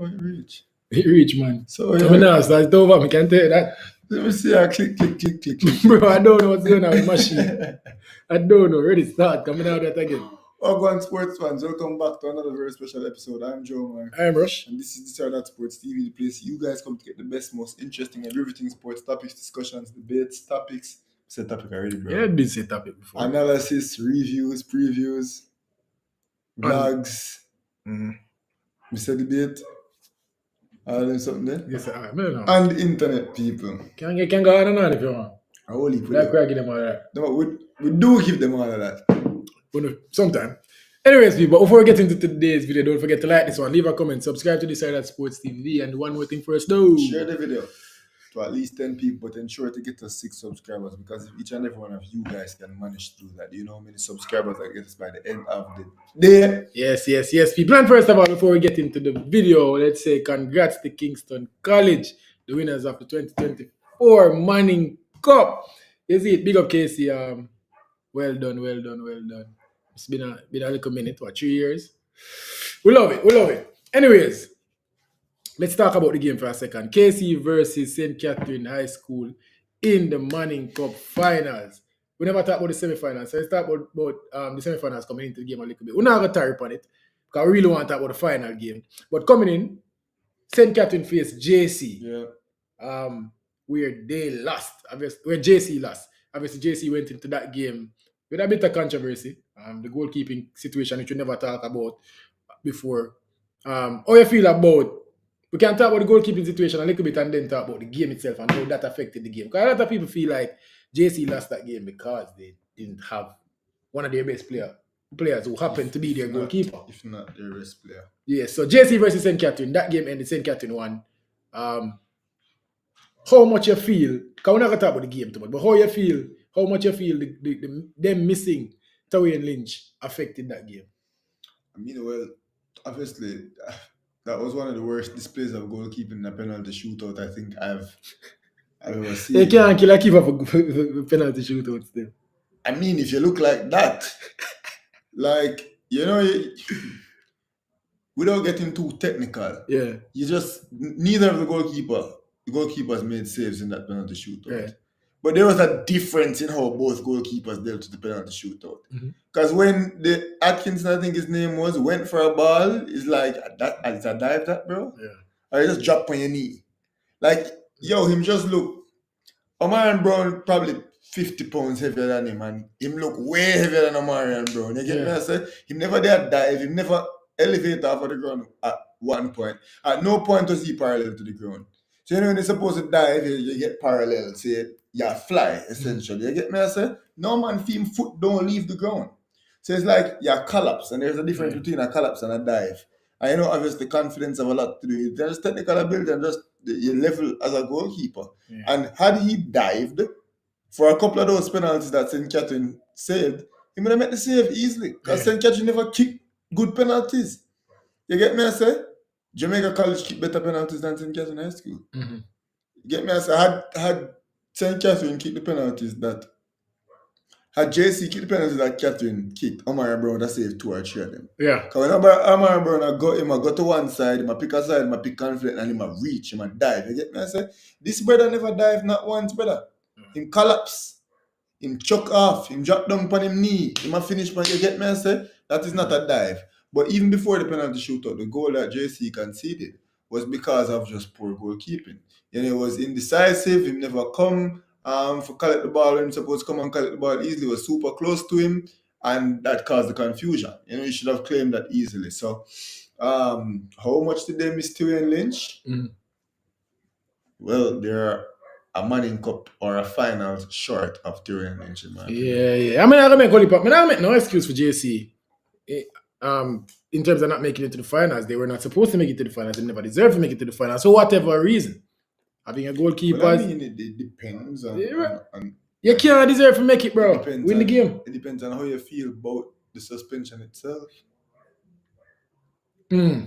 Oh, it reach. It reach, man. So, I mean, now it's over. I can tell you that. let me see. Click. Bro, I don't know what's going on with the machine. I don't know. Ready, start. Coming out that again. Ogwan sports fans, welcome back to another very special episode. I'm Joe, man. I'm Rush. And this is the Standout Sports TV, the place you guys come to get the best, most interesting and riveting sports topics, discussions, debates, topics. Said topic already, bro. Yeah, I've been said topic before. Analysis, reviews, previews, vlogs. We said debate. All something there. Yes, I know. And internet people. Can go on and on if you want. I only put Like we give them all that. No, we do give them all of that. But sometime. Anyways, people, before we get into today's video, don't forget to like this one, leave a comment, subscribe to Standout Sports TV, and one more thing first, though. Share the video to at least 10 people, but ensure to get us 6 subscribers, because if each and every one of you guys can manage to do that, you know how many subscribers I get us by the end of the day? Yes, people. And first of all, before we get into the video, let's say congrats to Kingston College, the winners of the 2024 Manning Cup. You see it, big up Casey. Well done. It's been a little minute, 3 years? We love it. Anyways, let's talk about the game for a second. KC versus St. Catherine High School in the Manning Cup finals. We never talk about the semifinals, so let's talk about the semifinals coming into the game a little bit. We're not going to tarry on it, because we really want to talk about the final game. But coming in, St. Catherine faced JC, where they lost. Where JC lost. Obviously, JC went into that game with a bit of controversy. The goalkeeping situation, which we never talked about before. How you feel about... We can talk about the goalkeeping situation a little bit and then talk about the game itself and how that affected the game. Because a lot of people feel like JC lost that game because they didn't have one of their best players who happened to be their goalkeeper. If not their best player. Yeah, so JC versus St. Catherine, that game ended St. Catherine won. How much you feel, because we're not going to talk about the game too much, but how much you feel them missing Taway and Lynch affected that game? I mean, well, obviously, that was one of the worst displays of goalkeeping in a penalty shootout I think I've ever seen. You can't kill a keeper for penalty shootout still. I mean, if you look like that, like, you know, without getting too technical, you just, neither of the goalkeepers made saves in that penalty shootout. Right. But there was a difference in how both goalkeepers dealt with the penalty shootout. Because when the Atkinson, I think his name was, went for a ball, it's like, it's a dive that, bro? Yeah. Or you just drop on your knee. Like, him just look, Omarion Brown probably 50 pounds heavier than him, and him look way heavier than Omarion Brown. You get me? I say, him never did dive, him never elevate off of the ground at one point. At no point was he parallel to the ground. So, when you're supposed to dive, you get parallel, say, fly, essentially. You get me? I say, no man, him foot don't leave the ground. So it's like, collapse, and there's a difference between a collapse and a dive. I know, obviously, confidence have a lot to do with it. There's technical ability and just your level as a goalkeeper. Yeah. And had he dived for a couple of those penalties that St. Catherine saved, he would have made the save easily. Because St. Catherine never kicked good penalties. You get me? I say, Jamaica College kicked better penalties than St. Catherine High School. You get me? I say, had St. Catherine kicked the penalties that... Had JC kicked the penalties that Catherine kicked, Omarion Brown that saved 2 or 3 of them. Yeah. Because when Omarion Brown I go to one side, I pick a side, I pick confident, and him reach, him dive. You get me? I say, this brother never dive not once, brother. Him collapse, him chuck off, him drop down upon him knee, him finish, you get me? I say, that is not a dive. But even before the penalty shootout, the goal that JC conceded was because of just poor goalkeeping. And it was indecisive, him never come for collect the ball when he's supposed to come and collect the ball easily, was super close to him, and that caused the confusion. You should have claimed that easily. So, how much did they miss Taway and Lynch? Well, they're a Manning Cup or a finals short of Taway and Lynch, in my opinion. I mean, I don't make no excuse for JC. In terms of not making it to the finals, they were not supposed to make it to the finals. They never deserved to make it to the finals. So whatever reason, having a goalkeeper... Well, I mean, it depends on you can't deserve to make it, bro. Win the game. It depends on how you feel about the suspension itself. How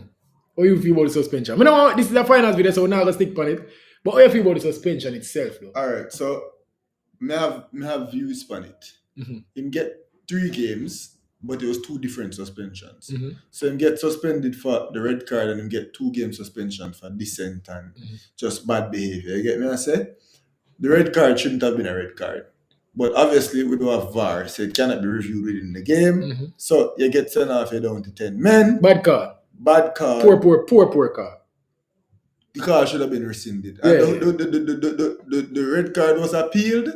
you feel about the suspension? This is a finals video, so we're not going to stick on it. But how you feel about the suspension itself, though? All right, so I have views on it. Him get 3 games but it was 2 different suspensions. Mhm. So him get suspended for the red card and him get 2-game suspension for dissent and just bad behavior. You get me? I say the red card shouldn't have been a red card. But obviously we do have VAR, so it cannot be reviewed within the game. So you get sent off, you're down to 10 men. Bad card. Bad card. Poor card. The card should have been rescinded. Yeah, And the red card was appealed,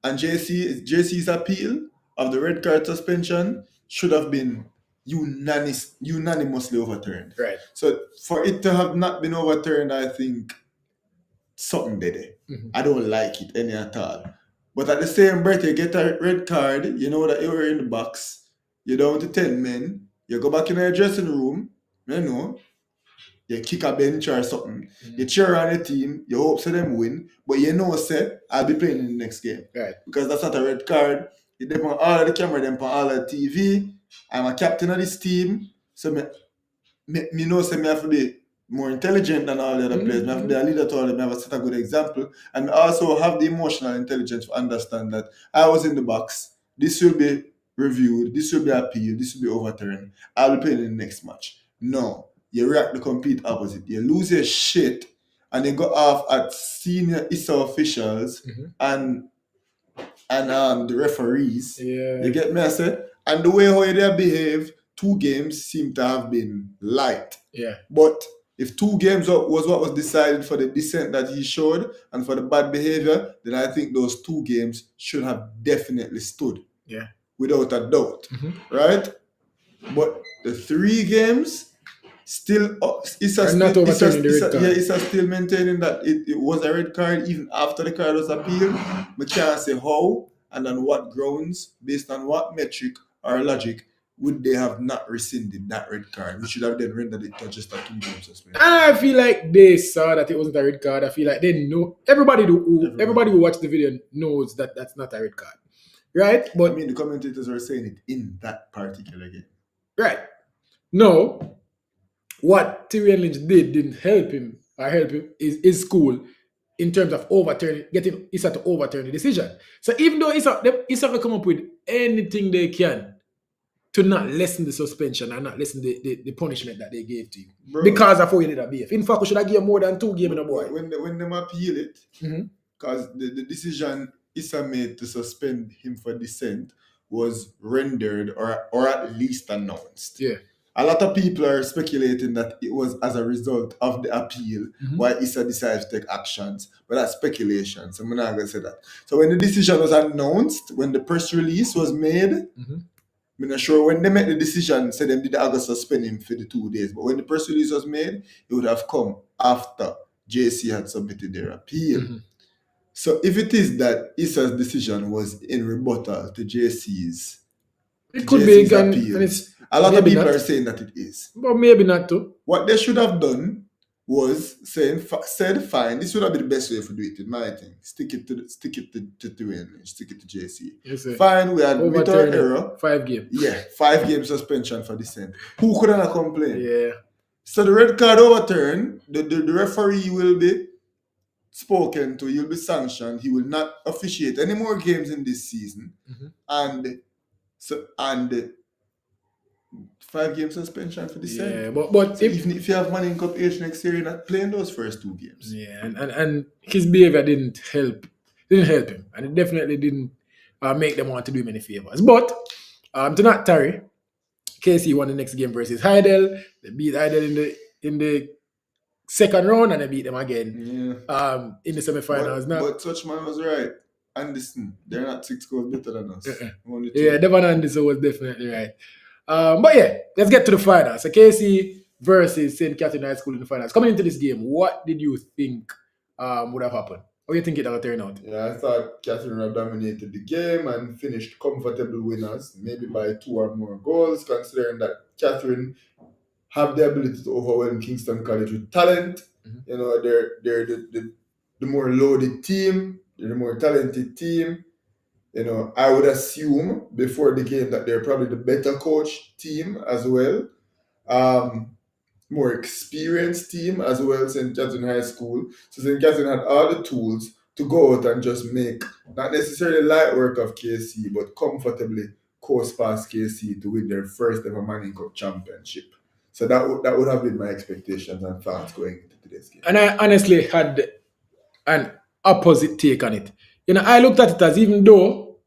and JC's appeal of the red card suspension should have been unanimously overturned. Right. So for it to have not been overturned, I think something did it. I don't like it any at all. But at the same breath, you get a red card, you know that you were in the box, you're down to 10 men, you go back in your dressing room, you know, you kick a bench or something, you cheer on the team, you hope so them win, but you know, say, I'll be playing in the next game. Right. Because that's not a red card. You them on all of the camera, them on all of the TV. I'm a captain of this team, so me know say me have to be more intelligent than all the other players. Me have to be a leader to all of them. I have to set a good example. And I also have the emotional intelligence to understand that I was in the box. This will be reviewed. This will be appealed. This will be overturned. I'll be playing in the next match. No. You react the complete opposite. You lose your shit and you go off at senior ISA officials and the referees. Yeah. You get me, I say? And the way how they behave, 2 games seem to have been light. Yeah. But if 2 games was what was decided for the dissent that he showed and for the bad behavior, then I think those 2 games should have definitely stood. Yeah. Without a doubt. Right? But the 3 games still Issa still maintaining that it was a red card even after the card was appealed. We can't say how and on what grounds, based on what metric or logic would they have not rescinded that red card. We should have then rendered it to just a 2-game suspension. And I feel like they saw that it wasn't a red card. I feel like they know everybody who watched the video knows that that's not a red card. Right? But I mean the commentators are saying it in that particular game. Right. No. What Tyrion Lynch didn't help him is school in terms of getting Issa to overturn the decision. So even though Issa will come up with anything they can to not lessen the suspension and not lessen the punishment that they gave to you. Bro, because of how you did a BF. In fact, we should have given more than 2 games in a boy. When they appeal it, because the decision Issa made to suspend him for dissent was rendered or at least announced. Yeah. A lot of people are speculating that it was as a result of the appeal why Issa decided to take actions. But that's speculation, so I'm not going to say that. So when the decision was announced, when the press release was made, I'm not sure when they made the decision, said them did I go suspend him for the 2 days. But when the press release was made, it would have come after JC had submitted their appeal. So if it is that Issa's decision was in rebuttal to JC's it could be again, and it's a lot of people are saying that it is. But maybe not too. What they should have done was said fine. This would have been the best way to do it, in my thing. Stick it to Tyrion, stick it to JC. Yes, fine, we admit our error. 5 games. Yeah, 5-game suspension for dissent. Who couldn't have complained? Yeah. So the red card overturned. The referee will be spoken to. He'll be sanctioned. He will not officiate any more games in this season. And 5-game suspension for dissent. Yeah, but so even if you have money in Cup H next year, you're not playing those first 2 games. Yeah, and his behavior didn't help him, and it definitely didn't make them want to do him any favors. But to not tarry, KC won the next game versus Heidel. They beat Heidel in the second round, and they beat them again in the semifinals. But Touchman was right. Anderson, they're not 6 goals better than us. Yeah, Devon Anderson was definitely right. But yeah, let's get to the finals. So KC versus St. Catherine High School in the finals. Coming into this game, what did you think would have happened? How do you think it would turn out? Yeah, I thought Catherine would have dominated the game and finished comfortable winners, maybe by 2 or more goals, considering that Catherine have the ability to overwhelm Kingston College with talent. You know, they're the more loaded team, they're the more talented team. You know, I would assume before the game that they're probably the better coach team as well. More experienced team as well, St. Catherine High School. So St. Catherine had all the tools to go out and just make, not necessarily light work of KC, but comfortably course past KC to win their first ever Manning Cup championship. So that would have been my expectations and thoughts going into today's game. And I honestly had an opposite take on it. I looked at it as even though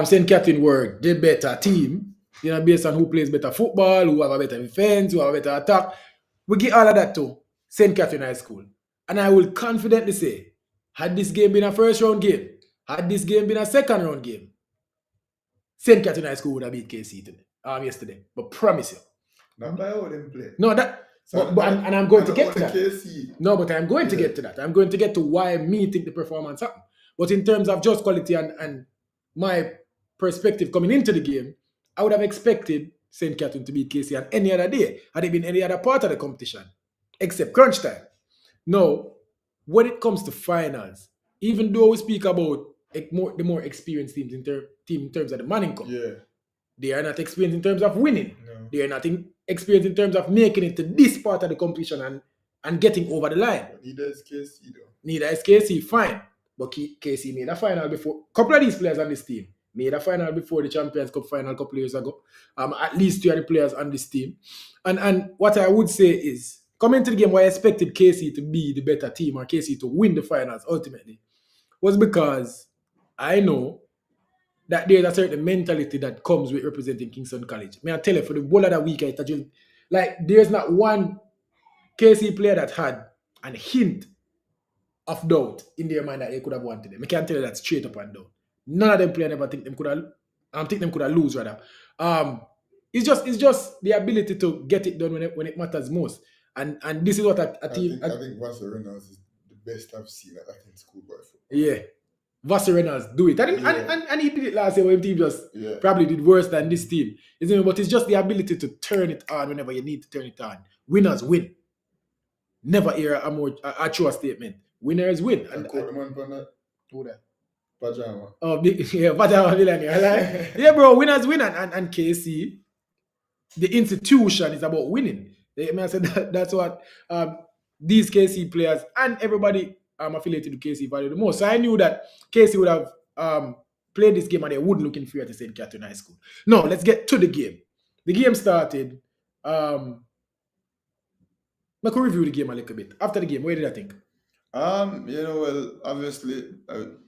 St. Catherine were the better team, based on who plays better football, who have a better defense, who have a better attack, we give all of that to St. Catherine High School. And I will confidently say, had this game been a first round game, had this game been a second round game, St. Catherine High School would have beat KC today, yesterday. But promise you. Not by how them play. No, that. So but I'm going to get to that. KC. No, but I'm going to get to that. I'm going to get to why me think the performance happened. But in terms of just quality and my perspective coming into the game, I would have expected St. Catherine to beat KC on any other day, had it been any other part of the competition, except crunch time. Now, when it comes to finals, even though we speak about the more experienced teams in terms of the Manning Cup, they are not experienced in terms of winning. No. They are not experienced in terms of making it to this part of the competition and getting over the line. But neither is KC though. Neither is KC, fine. But KC made a final before. A couple of these players on this team made a final before the Champions Cup final a couple of years ago. At least 2 of the players on this team. And what I would say is, coming into the game, why I expected KC to be the better team or KC to win the finals ultimately was because I know that there's a certain mentality that comes with representing Kingston College. May I tell you, for the whole of the week, there's not one KC player that had a hint of doubt in their mind that they could have won today. I can't tell you that straight up and down. None of them players ever think them could have lose rather. It's just the ability to get it done when it matters most. And this is what a team. I think Vassar Reynolds is the best I've seen at schoolboy football. Yeah. Vassar Reynolds do it. And he did it last year when team just probably did worse than this team. Isn't it? But it's just the ability to turn it on whenever you need to turn it on. Winners win. Never hear a truer statement. Winners win. And quote the man from that? Who that? Pajama. Oh, Pajama Millionaire. Yeah, bro, winners win. And KC, the institution is about winning. I said that's what these KC players and everybody affiliated to KC value the most. So I knew that KC would have played this game and they would look inferior to St. Catherine High School. No, let's get to the game. The game started. I could review the game a little bit. After the game, what did I think? Well, obviously,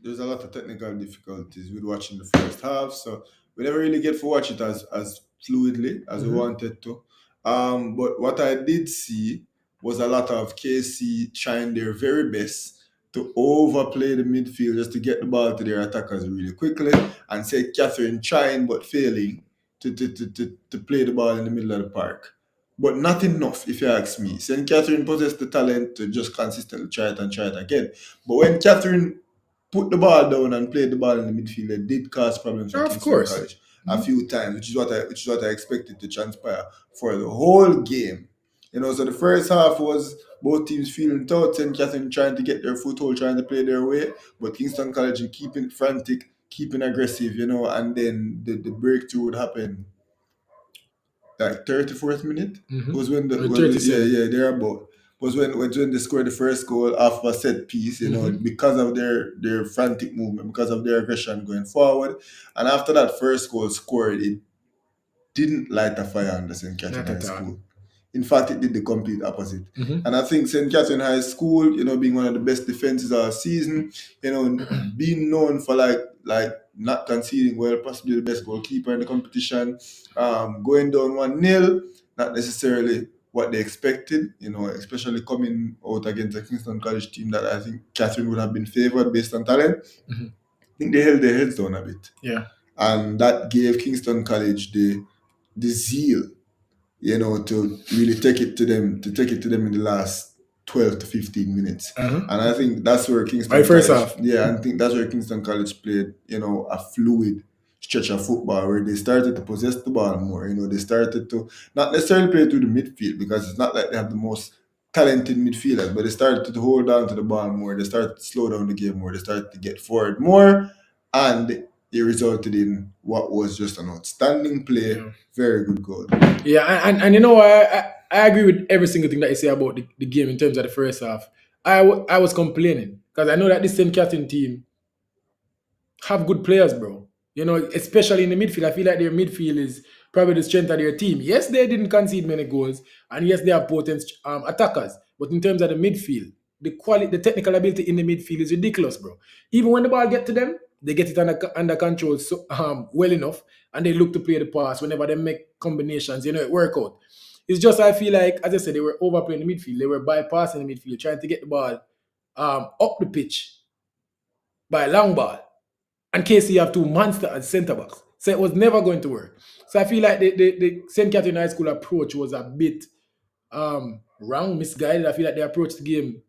there's a lot of technical difficulties with watching the first half, so we never really get to watch it as fluidly as we wanted to. But what I did see was a lot of KC trying their very best to overplay the midfield just to get the ball to their attackers really quickly, and St. Catherine trying but failing to play the ball in the middle of the park. But not enough, if you ask me. St. Catherine possessed the talent to just consistently try it again. But when Catherine put the ball down and played the ball in the midfield, it did cause problems for Kingston College a few times, which is what I expected to transpire for the whole game. So the first half was both teams feeling taut, St. Catherine trying to get their foothold, trying to play their way, but Kingston College keeping frantic, keeping aggressive, and then the breakthrough would happen. Like 34th minute was when thereabout was when they scored the first goal off a set piece, because of their frantic movement, because of their aggression going forward. And after that first goal scored, it didn't light a fire under St. Catherine High School. In fact, it did the complete opposite. And I think St. Catherine High School, being one of the best defenses of our season, being known for like not conceding well, possibly the best goalkeeper in the competition, going down 1-0, not necessarily what they expected, especially coming out against a Kingston College team that I think Catherine would have been favored based on talent. I think they held their heads down a bit. Yeah. And that gave Kingston College the zeal, to really take it to them in the last 12 to 15 minutes. And I think that's where Kingston College, I think that's where Kingston College played, a fluid stretch of football where they started to possess the ball more. They started to not necessarily play through the midfield because it's not like they have the most talented midfielders, but they started to hold on to the ball more. They started to slow down the game more. They started to get forward more, and it resulted in what was just an outstanding play, very good goal. Yeah, I agree with every single thing that you say about the game in terms of the first half. I was complaining because I know that this St. Catherine team have good players, bro. Especially in the midfield. I feel like their midfield is probably the strength of their team. Yes, they didn't concede many goals, and yes, they are potent attackers. But in terms of the midfield, the technical ability in the midfield is ridiculous, bro. Even when the ball get to them, they get it under control well enough, and they look to play the pass whenever they make combinations. It work out. It's just I feel like, as I said, they were overplaying the midfield. They were bypassing the midfield, trying to get the ball up the pitch by a long ball. And KC have two monsters as centre backs. So it was never going to work. So I feel like the St. Catherine High School approach was a bit wrong, misguided. I feel like they approached the game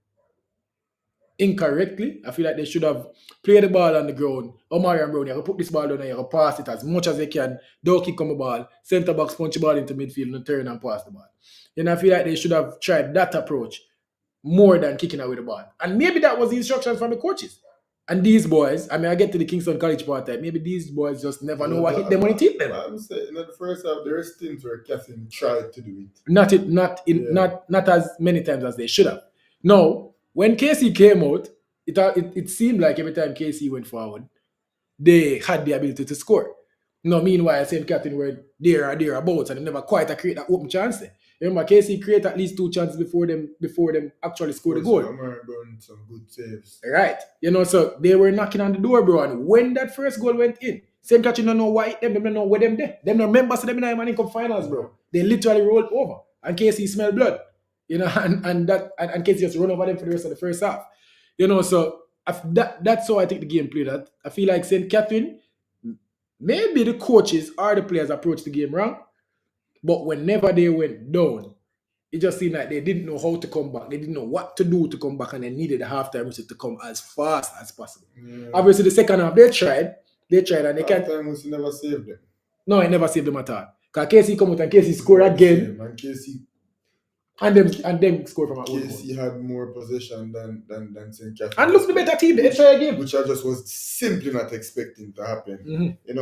incorrectly. I feel like they should have played the ball on the ground. Omari and Brown, you have to put this ball down and you have to pass it as much as they can. Don't kick on the ball. Centre backs punch the ball into midfield and turn and pass the ball. And I feel like they should have tried that approach more than kicking away the ball. And maybe that was the instructions from the coaches. And these boys, I get to the Kingston College part time. Maybe these boys just never know what hit them when it hit them. I'm saying in the first half, there are stints where Catherine tried to do it. Not as many times as they should have. Now, when KC came out, it seemed like every time KC went forward, they had the ability to score. No, meanwhile, St. Catherine were there or thereabouts, and they never quite create that open chance there. Remember, KC created at least 2 chances before them actually scored the goal. Some good saves. Right. So they were knocking on the door, bro. And when that first goal went in, St. Catherine don't know why them don't know where them there. Them no members of them in the Manning Cup finals, bro. They literally rolled over. And KC smelled blood. And KC just run over them for the rest of the first half. So that's how I think the game played. I feel like St. Catherine, maybe the coaches or the players approached the game wrong. But whenever they went down, it just seemed like they didn't know how to come back. They didn't know what to do to come back, and they needed the halftime whistle to come as fast as possible. Yeah. Obviously, the second half, they tried, and they can't. Halftime whistle never saved them. No, it never saved them at all. Because KC come out and KC score again. And KC and them score from a goal. KC had more possession than St. Catherine. And look, the better team, the entire game. Which I just was simply not expecting to happen. Mm-hmm.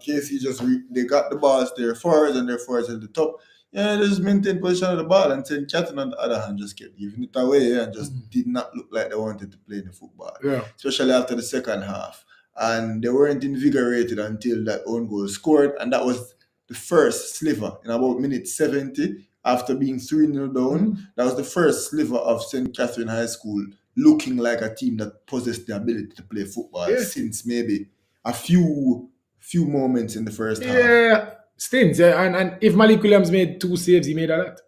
KC they got the balls there forwards and their forwards at the top. Yeah, they just maintained position of the ball, and St. Catherine on the other hand just kept giving it away and just did not look like they wanted to play the football. Yeah. Especially after the second half. And they weren't invigorated until that own goal scored, and that was the first sliver in about minute 70. After being 3-0 down, that was the first sliver of St. Catherine High School looking like a team that possessed the ability to play football since maybe a few moments in the first half. Yeah, stints. Yeah. And if Malik Williams made 2 saves, he made a lot.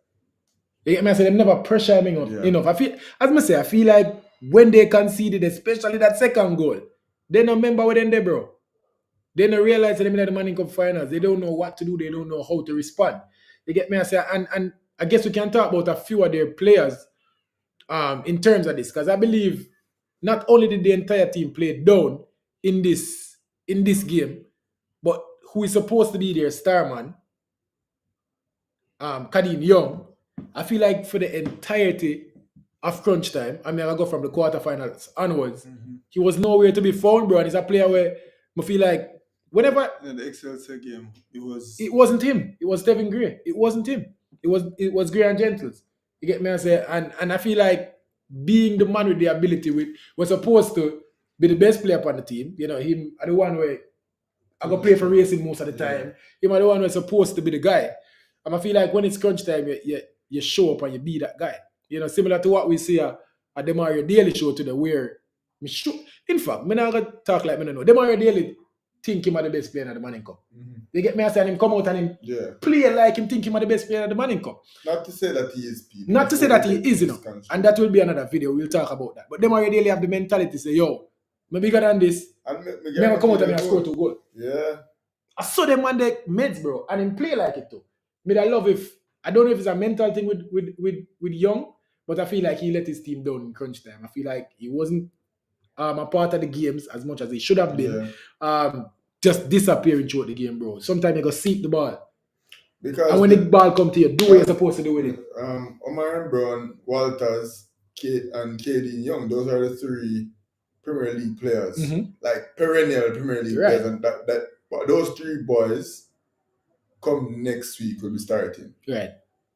I said they never pressure him enough. I feel like when they conceded, especially that second goal, they don't remember what they bro. They don't realize that they're in the Manning Cup finals. They don't know what to do. They don't know how to respond. You get me? And I guess we can talk about a few of their players in terms of this, because I believe not only did the entire team play down in this game, but who is supposed to be their star man, Kadeem Young, I feel like for the entirety of crunch time, I go from the quarterfinals onwards, he was nowhere to be found, bro. And he's a player where I feel like whenever in the Excelsior game, it wasn't him. It was Stephen Gray. It wasn't him. It was Gray and Gentles. You get me? And I feel like being the man with the ability was supposed to be the best player upon the team. Him are the one where I go play for Racing most of the time. Him are the one who's supposed to be the guy. And I feel like when it's crunch time, you show up and you be that guy. Similar to what we see at the Mario Daly show today, where in fact, I'm not gonna talk like me no know. The Mario Daly think him are the best player in the Manning Cup. They get me and him come out and him play like him think him are the best player in the Manning Cup. Not to say that he is, Pete. Not to say that he is, and that will be another video. We'll talk about that. But them already really have the mentality to say, yo, I'm bigger than this. And me come out and I score 2 goals. Yeah. I saw them on the meds, bro, and him play like it too. I love I don't know if it's a mental thing with Young, but I feel like he let his team down in crunch time. I feel like he wasn't a part of the games as much as he should have been. Just disappearing throughout the game, bro. Sometimes you go seek the ball. And when the ball come to you, do what you're supposed to do with it. Omar Brown, Walters, and KD Young, those are the 3 Premier League players. Like perennial Premier League players. And but those 3 boys come next week will be starting.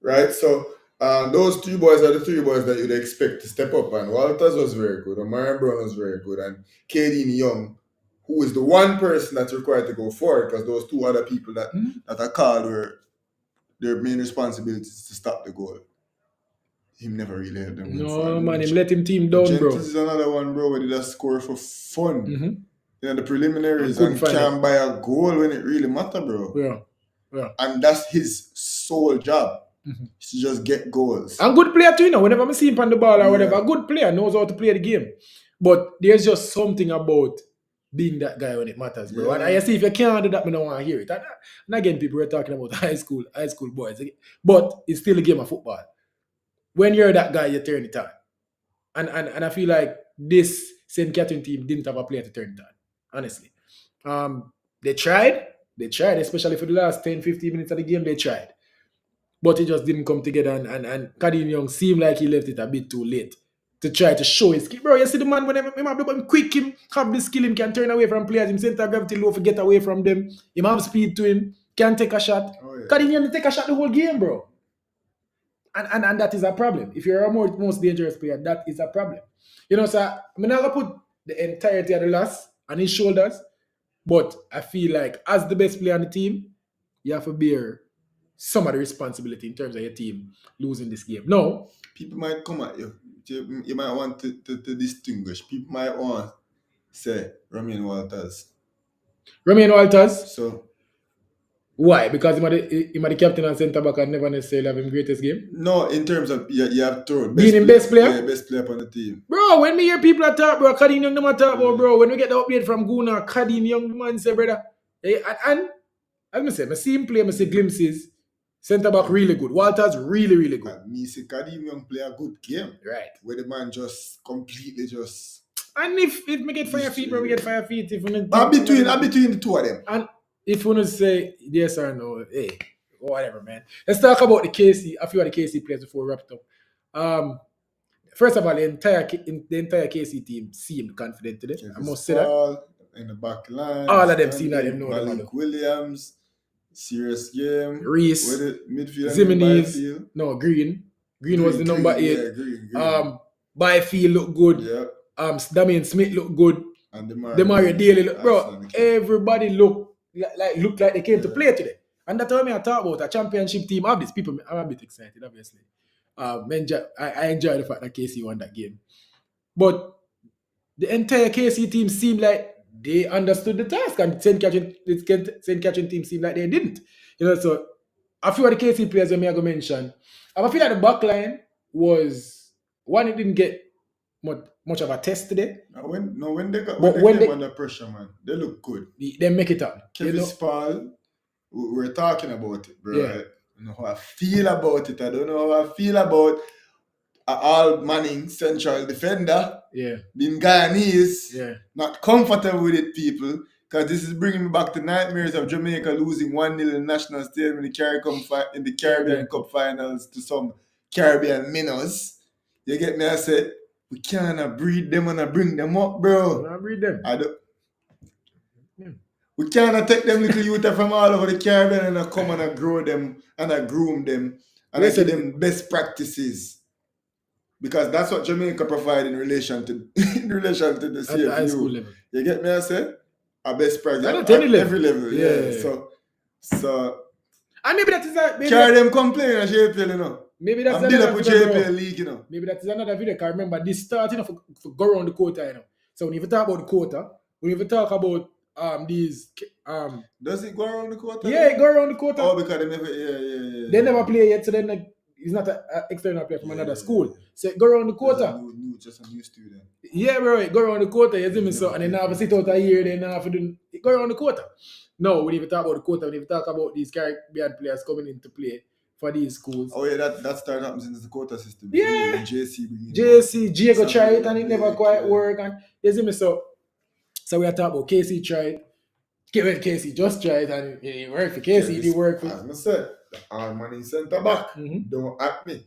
Right? So those 3 boys are the 3 boys that you'd expect to step up. And Walters was very good. Omar Brown was very good. And KD Young, who is the one person that's required to go forward, because those two other people that are called were their main responsibility is to stop the goal. Him never really helped them. No, man, him let him team down, bro. Gentles is another one, bro, where they just score for fun. The preliminaries couldn't and find can't buy a goal when it really matter, bro. Yeah. And that's his sole job. To just get goals. And good player too, whenever I see him on the ball or whatever, a good player knows how to play the game. But there's just something about being that guy when it matters, bro. And I see if you can't do that, I don't want to hear it. And again, people are talking about high school boys. But it's still a game of football. When you're that guy, you turn it on. And I feel like this St. Catherine team didn't have a player to turn it on, honestly. They tried, especially for the last 10, 15 minutes of the game, they tried. But it just didn't come together, and Kadin Young seemed like he left it a bit too late to try to show his skill. Bro, you see the man, whenever him have the ball, quick, him have the skill, him can turn away from players, him center gravity low for get away from them, him have speed to him, can take a shot. Kadin Young take a shot the whole game, bro. And that is a problem. If you're a most dangerous player, that is a problem. So I'm not going to put the entirety of the loss on his shoulders, but I feel like as the best player on the team, you have to bear some of the responsibility in terms of your team losing this game. No. People might come at you. You might want to distinguish. People might want to say Romain Walters. So why? Because he might the captain and centre back and never necessarily have him greatest game? No, in terms of you have thrown. Being him best player? Yeah, best player on the team. Bro, when we hear people talk, bro, Kadin Young never talk about, bro. When we get the update from Guna, Kadin Young, man say, brother. And as I say, I see him play, I see glimpses. Centre back really good. Walters really, really good. And me see Kadin Young play a good game. Right. Where the man just completely just... And if we get fire feet, bro, we get fire feet. I'm between the two of them. And if you want to say yes or no, hey, whatever, man. Let's talk about the KC, a few of the KC players before we wrap it up. First of all, the entire KC team seemed confident today. I must say that. In the back line. All of them seem like them know them. Malik Williams, serious game. Reese, midfield, Zimenez, no, Green. Green was the number 8. Yeah, Green. Byfield looked good. Yeah. Damian Smith looked good. And Demario Daly looked, bro. Everybody looked like they came to play today. And that's why I talk about a championship team of these people. I'm a bit excited, obviously. I enjoy the fact that KC won that game. But the entire KC team seemed like they understood the task, and St. Catherine team seemed like they didn't. So a few of the KC players I'm going to mention. I feel like the back line was one, it didn't get much of a test today. When they came under pressure, man, they look good. They make it up. Kevin Spall, we're talking about it, bro. Yeah. I don't know how I feel about it. I don't know how I feel about Al Manning, central defender. Yeah. Being Guyanese. Yeah. Not comfortable with it, people. Because this is bringing me back to nightmares of Jamaica losing 1-0 in the national stadium in the Caribbean Cup finals to some Caribbean minnows. You get me? I said, we can't breed them and bring them up, bro. Can't breed them. I don't. We can't take them little youth from all over the Caribbean and come and grow them and groom them and give them best practices. Because that's what Jamaica provide in relation to the CFU. High school level. You get me? I say? A best practice at every level. Yeah. So and maybe that is carry them complain and JPL, you know. Maybe that's another JPL league, you know. Maybe that is another video. Because remember, this starting for go around the quota, you know. So when you talk about the quota, when you talk about these does it go around the quota? Yeah, it go around the quota. Oh, because they never they never play yet, so then he's not an external player from another school. So it go around the quota. Just a new student. Yeah, bro, it go around the quota, you see me? So and then have to sit out a year, then have to do it go around the quota. No, when you talk about the quota, when you talk about these Caribbean players coming into play for these schools. Oh yeah, that started happening in the quota system. Yeah. JC go try it and it never quite work. And you see me? So we are talking about KC tried. KC just tried and it worked for KC, it worked for. As I said, the Al Manning centre back don't act me.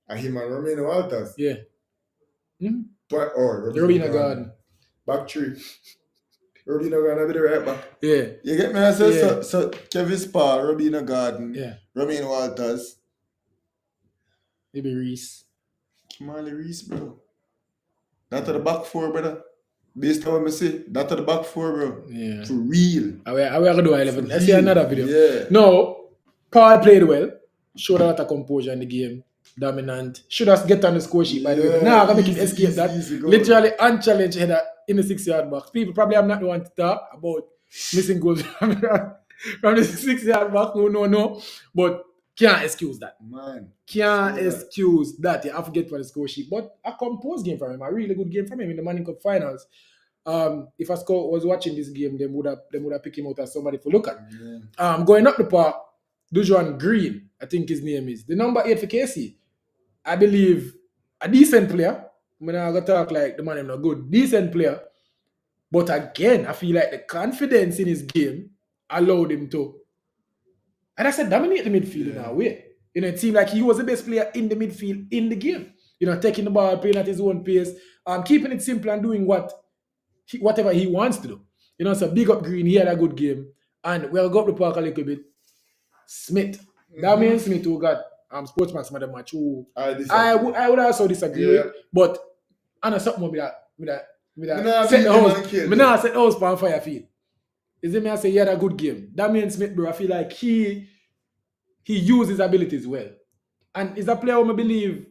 And him and Romain Walters. Yeah. Robina Garden. Back three. Robina Garden will be the right back. Yeah. You get me? I said, so Kevin Spall, Robina Garden, yeah. Romain Walters. Maybe Reese. Kimali Reese, bro. Not to the back four, brother. Based on what I see, that's the back four, bro. Yeah. For real. I will going to do 11. For Let's see real. another video. Yeah. No, Paul played well. Showed a lot of composure in the game. Dominant. Should have get on the score sheet, by the way. But now I'm going to make him escape that. Literally unchallenged header in the 6-yard box. People probably I'm not the one to talk about missing goals from the 6-yard box. No. But can't excuse that. Man. Can't excuse that. You have to get for the score sheet. But a composed game from him. A really good game from him in the Manning Cup finals. If a scout was watching this game, they would have picked him out as somebody to look at. Yeah. Going up the park, Dujuan Green, I think his name is the number 8 for KC. I believe a decent player. I'm not gonna talk like the man is not good, decent player. But again, I feel like the confidence in his game allowed him to, and I said, dominate the midfield in a way. It seemed like he was the best player in the midfield in the game. Taking the ball, playing at his own pace, keeping it simple and doing whatever he wants to do. So big up Green, he had a good game. And we'll go up the park a little bit. Smith. Damian Smith, who got Sportsman of the match, who I would also disagree with. But I know something with that. Set the house on fire field. Is it me? I say he had a good game. Damian Smith, bro, I feel like he used his abilities well. And is a player who I believe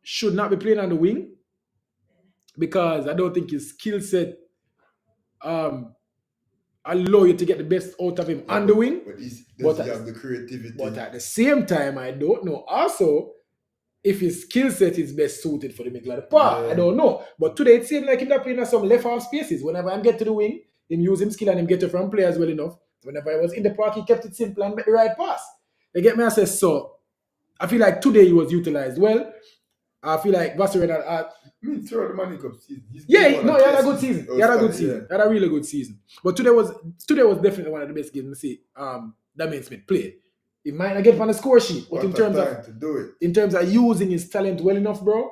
should not be playing on the wing, because I don't think his skill set allow you to get the best out of him on the wing. But he have the creativity. But at the same time, I don't know. Also, if his skill set is best suited for the middle of the park, I don't know. But today it seemed like he's not playing at some left half spaces. Whenever I get to the wing, him use him skill and him get it from players well enough. Whenever I was in the park, he kept it simple and made the right pass. You get me? I say so. I feel like today he was utilized well. I feel like Vassarena throughout the Manning Cup season. He had a good season. He had a good season. He had a really good season. But today was definitely one of the best games. I see Damian Smith play. He might not get on the score sheet, but in terms of using his talent well enough, bro,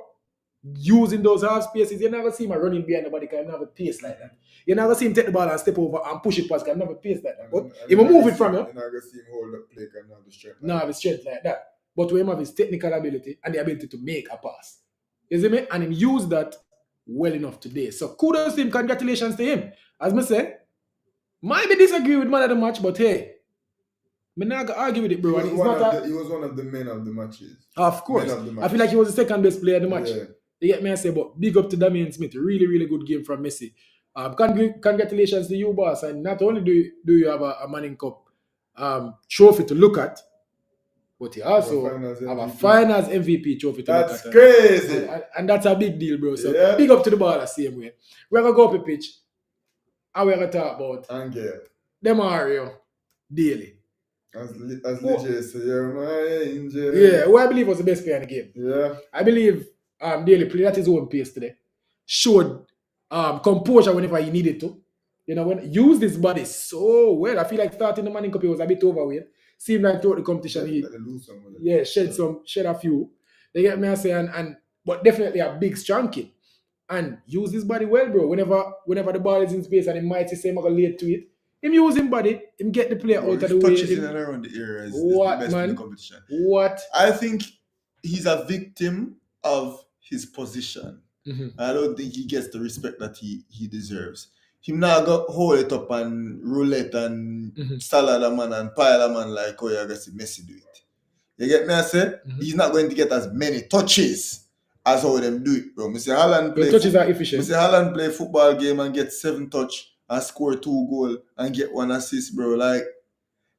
using those half spaces, you never see him running behind nobody because he never pace like that. You never see him take the ball and step over and push it past because he never pace like that. But he will move it from you. You never see him hold up play because he have the strength. No, have the strength like that. But we have his technical ability and the ability to make a pass. You see me? And him use that well enough today. So kudos to him, congratulations to him. As I say, might be disagree with man of the match, but hey, I'm not gonna argue with it, bro. He was one of the men of the matches. Of course. I feel like he was the second best player of the match. Yeah. You get me? I say, but big up to Damian Smith. Really, really good game from Messi. Congratulations to you, boss. And not only do you have a Manning Cup trophy to look at, but you also have a finals MVP trophy to look at. That's crazy. And that's a big deal, bro. So big up to the ball the same way. We're going to go up a pitch. And we're going to talk about Angel. Demario Daly. As Legit say, you're my angel. Yeah, who I believe was the best player in the game. Yeah. I believe Daly played at his own pace today. Showed composure whenever he needed to. Used his body so well. I feel like starting the Manning Cup, he was a bit overweight. Seemed like throughout the competition, shed a few. They get me, I say, but definitely a big strong kid. And use his body well, bro. Whenever the ball is in space and he might say, I'm going to late to it, him use him body, him get the player out of the way. Touches in and around the area is the best in the competition. What? I think he's a victim of his position. Mm-hmm. I don't think he gets the respect that he deserves. Him now go hold it up and roulette and salad a man and pile a man like how you see Messi do it. You get me? I said he's not going to get as many touches as how them do it, bro. Mr. Haaland play touches are efficient. Mr. Haaland play football game and get 7 touch and score 2 goals and get 1 assist, bro. Like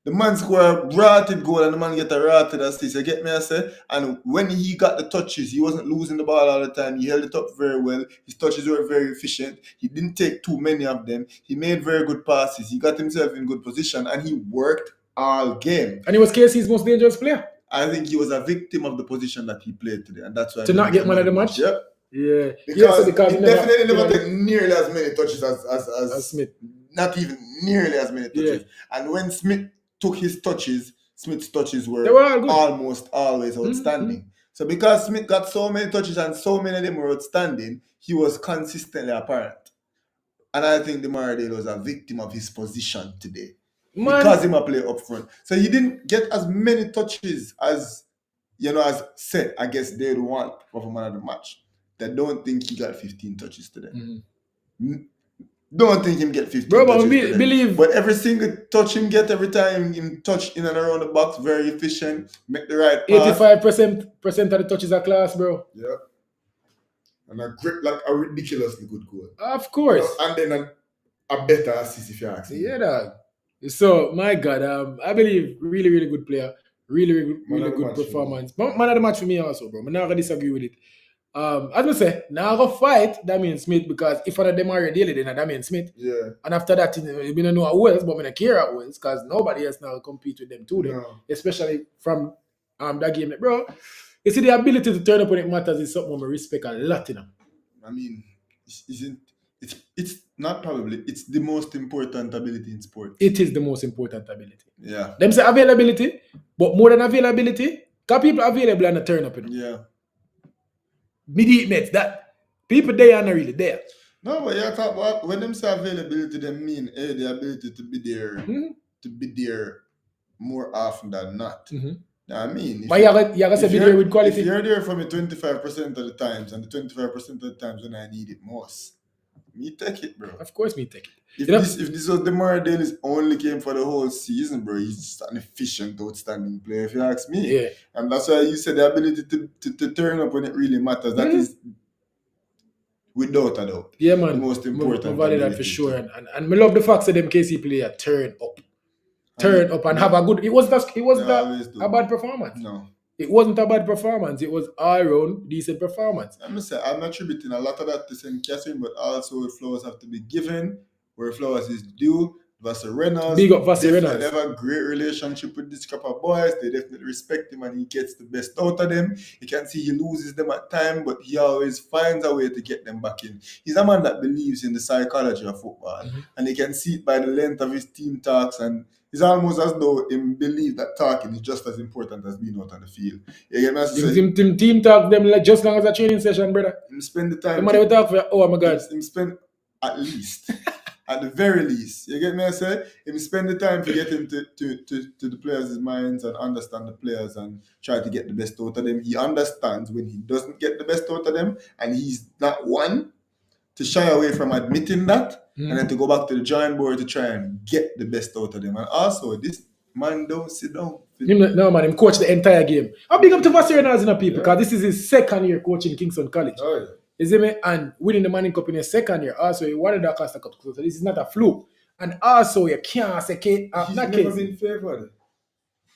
the man score a rotted goal and the man get a rotted assist. You get me? I say, and when he got the touches, he wasn't losing the ball all the time. He held it up very well. His touches were very efficient. He didn't take too many of them. He made very good passes. He got himself in good position and he worked all game. And he was KC's most dangerous player. I think he was a victim of the position that he played today, and that's why to not get man of the match. Yep. Yeah, because he definitely never take nearly as many touches as Smith. Not even nearly as many touches. Yeah. And when Smith took his touches, Smith's touches were almost always outstanding. Mm-hmm. So because Smith got so many touches and so many of them were outstanding, he was consistently apparent. And I think Demario Daly was a victim of his position today. Because he might play up front. So he didn't get as many touches as set, I guess they'd want for man of the match. They don't think he got 15 touches today. Mm-hmm. Don't think him get 15 Bro, but touches. me to them. believe But every single touch him get, every time him touch in and around the box, very efficient, make the right pass. 85% of the touches are class, bro. Yeah. And a grip like a ridiculously good goal. Of course. And then a better assist if you ask me. Yeah, dog. So, my God, I believe really, really good player. Really good performance. But man of the match for me also, bro. I'm not going to disagree with it. As I say, now I go fight Damian Smith because if one of them are daily, then Damian Smith. Yeah. And after that, you don't know Wales, but I don't care at Wales because nobody else now compete with them too. No. Especially from that game, bro. You see, the ability to turn up when it matters is something I respect a lot, you know. I mean, it's not probably, it's the most important ability in sport. It is the most important ability. Yeah. Them say availability, but more than availability, because people are available and turn up, you know. Yeah. Midi mates, that people there are not really there. No, but yeah, talk about when them say availability, they mean the ability to be there more often than not. I mean, but you gotta say be there with quality. If you're there for me 25% of the times, and the 25% of the times when I need it most, me take it, bro. Of course, me take it. If this was DeMar Davis only came for the whole season, bro, he's just an efficient, outstanding player, if you ask me. Yeah. And that's why you said the ability to turn up when it really matters. That is, without a doubt, yeah, man, the most important. I value that for sure. And I love the fact that them KC player turn up and have a good. It wasn't a bad performance. No. It wasn't a bad performance. It was all around decent performance. I'm attributing a lot of that to St. Catherine, but also flowers have to be given where flowers is due. Vassar Reynolds. Big up Vassar Reynolds. They have a great relationship with this couple of boys. They definitely respect him and he gets the best out of them. You can see he loses them at time, but he always finds a way to get them back in. He's a man that believes in the psychology of football. And you can see it by the length of his team talks, and it's almost as though he believes that talking is just as important as being out on the field. You get me? Team talk them like just long as a training session, brother. Him spend the time. The talk for, oh my God. Him spend at least. At the very least, you get me? I say, him spend the time to get into the players' minds and understand the players and try to get the best out of them. He understands when he doesn't get the best out of them, and he's not one to shy away from admitting that, and then to go back to the drawing board to try and get the best out of them. And also, this man don't sit down. No, man, him coach the entire game. I'm big up to Vassar Reynolds, people, because this is his second year coaching Kingston College. Oh, yeah. You see me? And winning the Manning Cup in his second year. Also, he won the Costa Cup. So this is not a fluke. And also, you can't say he's never been favored.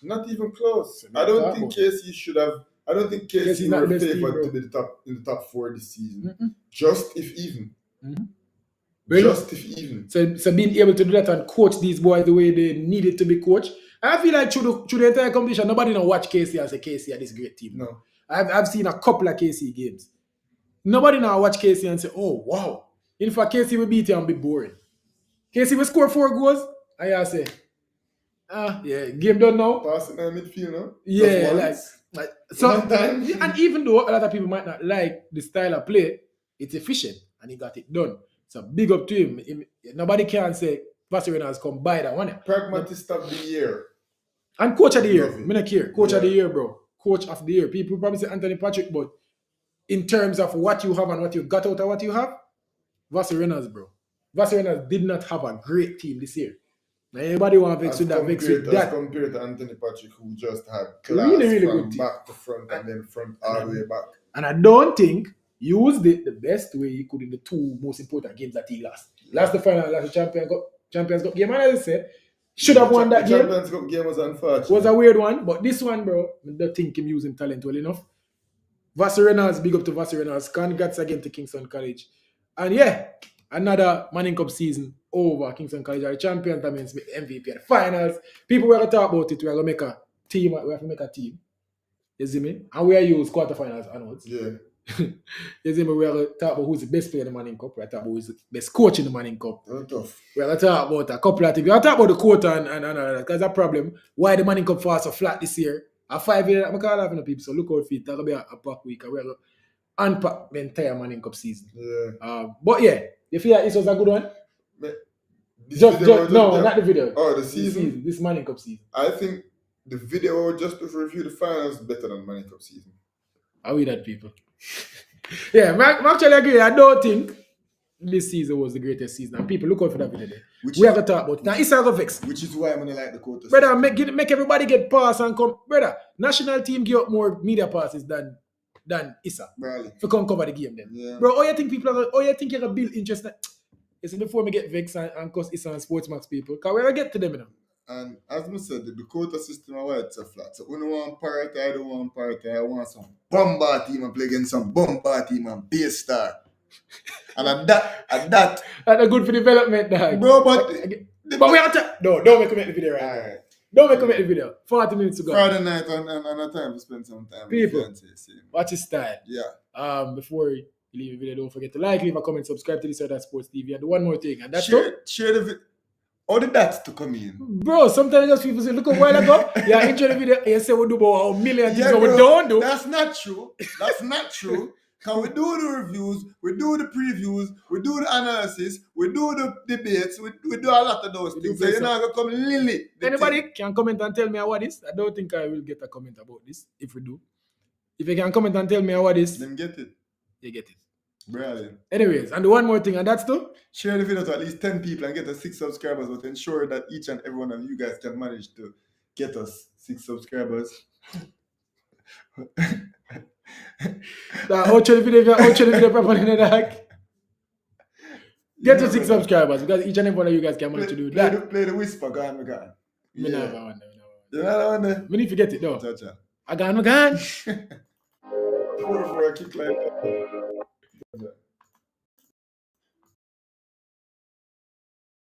Not even close. I don't think KC should have. I don't think KC were favored to be in the top 4 this season. Just if even. Just if even. So being able to do that and coach these boys the way they needed to be coached. I feel like through the entire competition, nobody don't watch KC and say KC are this great team. No. I've seen a couple of KC games. Nobody now watch KC and say, oh, wow. In fact, KC will beat you and be boring. KC will score 4 goals, and you say, yeah, game done now. Passing in midfield, no? Yeah, like so. And even though a lot of people might not like the style of play, it's efficient, and he got it done. So big up to him. Nobody can say Vassar Reynolds come by that one. Pragmatist of the year. And coach of the year. I don't care. Coach of the year, bro. Coach of the year. People probably say Anthony Patrick, but in terms of what you have and what you got out of what you have, Vassar Reynolds, bro. Vassar Reynolds did not have a great team this year. Now, anybody want to vex with that? As compared to Anthony Patrick, who just had class really from good back to front and then front all the way back. And I don't think he used it the best way he could in the 2 most important games that he lost. Last the final, last the Champions Cup game, and as I said, should have won that game. Champions Cup game was unfortunate. Was a weird one, but this one, bro, I don't think him using talent well enough. Vassar Reynolds, big up to Vassar Reynolds. Congrats again to Kingston College. And yeah, another Manning Cup season over. Kingston College are the champions. That means MVP at the finals. People were going to talk about it. We're going to make a team. We have to make a team. You see me? And we are use quarterfinals onwards. Yeah. You see me? We are going to talk about who's the best player in the Manning Cup. We are talking about who's the best coach in the Manning Cup. Tough. We are going to talk about a couple of things. We are going to talk about the quota and that. Because that's a problem. Why the Manning Cup falls so flat this year? A 5 year, I'm calling having people, so look out for it. That'll be a pack week. We're going to unpack the entire Manning Cup season. Yeah. But yeah, you feel like this was a good one? Not the video. Oh, the season? This Manning Cup season. I think the video just to review the finals is better than Manning Cup season. Are we that people? Yeah, I actually agree. I don't think this season was the greatest season. And people look out for that video there. Which We is- have to talk about it. Now, it's a vex. Which is why I'm gonna like the quota. Brother, system. make everybody get pass and come. Brother, national team give up more media passes than Issa. Barely. For come cover the game then. Yeah. Bro, you think people are you think you're gonna build interest? Listen, before me get vexed and cuss Issa and Sportsmax people, because we're gonna get to them, you know. And as I said, the quota system is why it's a flat. So when I want parity, I don't want parity. I want some bomber team and play against some bomber team and be a star. And at that, That's good for development, dog. bro, but But we have to. No, don't make me make the video right now. Alright. Don't make me make the video. 40 minutes to go. Friday night and a time to spend some time People. with fiancé, see. Watch his style. Yeah. Before you leave the video, don't forget to like, leave a comment, subscribe to this other Sports TV, and do one more thing, and that's all. Share the video. All the dots to come in. Bro, sometimes just people say, look a while ago, yeah, enjoy the video, you say we do about a million things, but we bro, don't do. That's not true. That's not true. Can we do the reviews, we do the previews, we do the analysis, we do the debates, we do a lot of those We things. do So you're so. not gonna come lily. the Anybody thing. can comment and tell me what is? I don't think I will get a comment about this if we do. If you can comment and tell me what is, Them get it. you get it. Brilliant. Anyways, and the one more thing, and that's too. Share the video to at least 10 people and get us 6 subscribers, but ensure that each and every one of you guys can manage to get us 6 subscribers. Outro the video properly in the dark. Get to 6 subscribers because each and every one of you guys can manage to do that. Play the whisper, go on, go on. Me Yeah. never want You know that one there? Me need to get it though. Cha-cha. I got. For a kick like that.